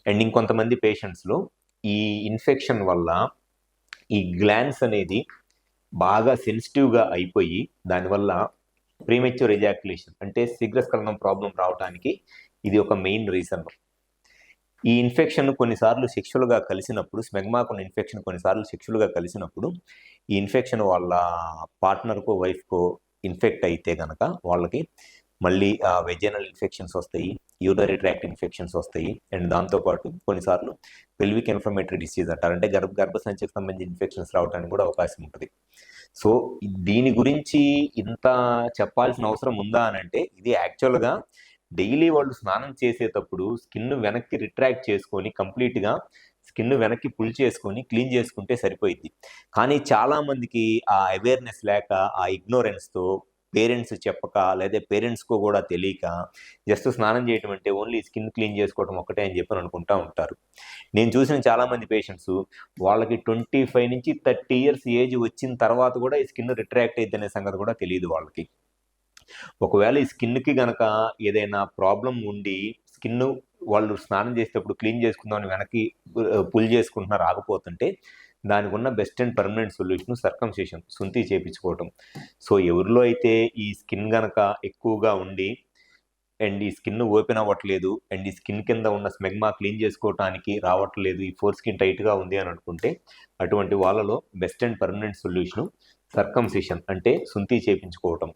And ఇంకొంతమంది పేషెంట్స్లో ఈ infection వల్ల ఈ గ్లాండ్స్ అనేది బాగా సెన్సిటివ్గా అయిపోయి దానివల్ల ప్రీమెచ్యూర్ ఎజాక్యులేషన్ అంటే శీఘ్రస్ఖలనం ప్రాబ్లం రావడానికి ఇది ఒక మెయిన్ రీజన్. ఈ ఇన్ఫెక్షన్ కొన్నిసార్లు సెక్షువల్గా కలిసినప్పుడు, స్మెగ్మాకున్న ఇన్ఫెక్షన్ కొన్నిసార్లు సెక్షువల్గా కలిసినప్పుడు ఈ ఇన్ఫెక్షన్ వాళ్ళ పార్ట్నర్కో వైఫ్కో ఇన్ఫెక్ట్ అయితే కనుక వాళ్ళకి మళ్ళీ వెజైనల్ ఇన్ఫెక్షన్స్ వస్తాయి, యూరినరీ ట్రాక్ట్ ఇన్ఫెక్షన్స్ వస్తాయి. అండ్ దాంతోపాటు కొన్నిసార్లు పెల్విక్ ఇన్ఫ్లమేటరీ డిసీజ్ అంటారు, అంటే గర్భసంచికి సంబంధించిన ఇన్ఫెక్షన్స్ రావడానికి కూడా అవకాశం ఉంటుంది. సో దీని గురించి ఇంత చెప్పాల్సిన అవసరం ఉందా అని అంటే, ఇది యాక్చువల్గా డైలీ వాళ్ళు స్నానం చేసేటప్పుడు స్కిన్ వెనక్కి రిట్రాక్ట్ చేసుకొని కంప్లీట్గా స్కిన్ వెనక్కి పుల్ చేసుకొని క్లీన్ చేసుకుంటే సరిపోయింది. కానీ చాలామందికి ఆ అవేర్నెస్ లేక, ఆ ఇగ్నోరెన్స్తో పేరెంట్స్ చెప్పక, లేదా పేరెంట్స్కో కూడా తెలియక జస్ట్ స్నానం చేయటం అంటే ఓన్లీ స్కిన్ క్లీన్ చేసుకోవడం ఒక్కటే అని చెప్పి అనుకుంటూ ఉంటారు. నేను చూసిన చాలామంది పేషెంట్స్ వాళ్ళకి 25 నుంచి 30 ఇయర్స్ ఏజ్ వచ్చిన తర్వాత కూడా ఈ స్కిన్ రిట్రాక్ట్ అయ్యింది అనే సంగతి కూడా తెలియదు వాళ్ళకి. ఒకవేళ ఈ స్కిన్కి గనక ఏదైనా ప్రాబ్లం ఉండి స్కిన్ వాళ్ళు స్నానం చేసేటప్పుడు క్లీన్ చేసుకుందామని వెనక్కి పుల్ చేసుకుంటున్నా రాకపోతుంటే దానికి ఉన్న best and permanent solution circumcision, సుంతి చేయించుకోవటం. సో ఎవరిలో అయితే ఈ స్కిన్ గనక ఎక్కువగా ఉండి అండ్ ఈ స్కిన్ ఓపెన్ అవ్వట్లేదు అండ్ ఈ స్కిన్ కింద ఉన్న స్మెగ్మా క్లీన్ చేసుకోవటానికి రావట్లేదు, ఈ ఫోర్ స్కిన్ టైట్గా ఉంది అని అనుకుంటే అటువంటి వాళ్ళలో best and permanent solution circumcision అంటే సుంతి చేయించుకోవటం.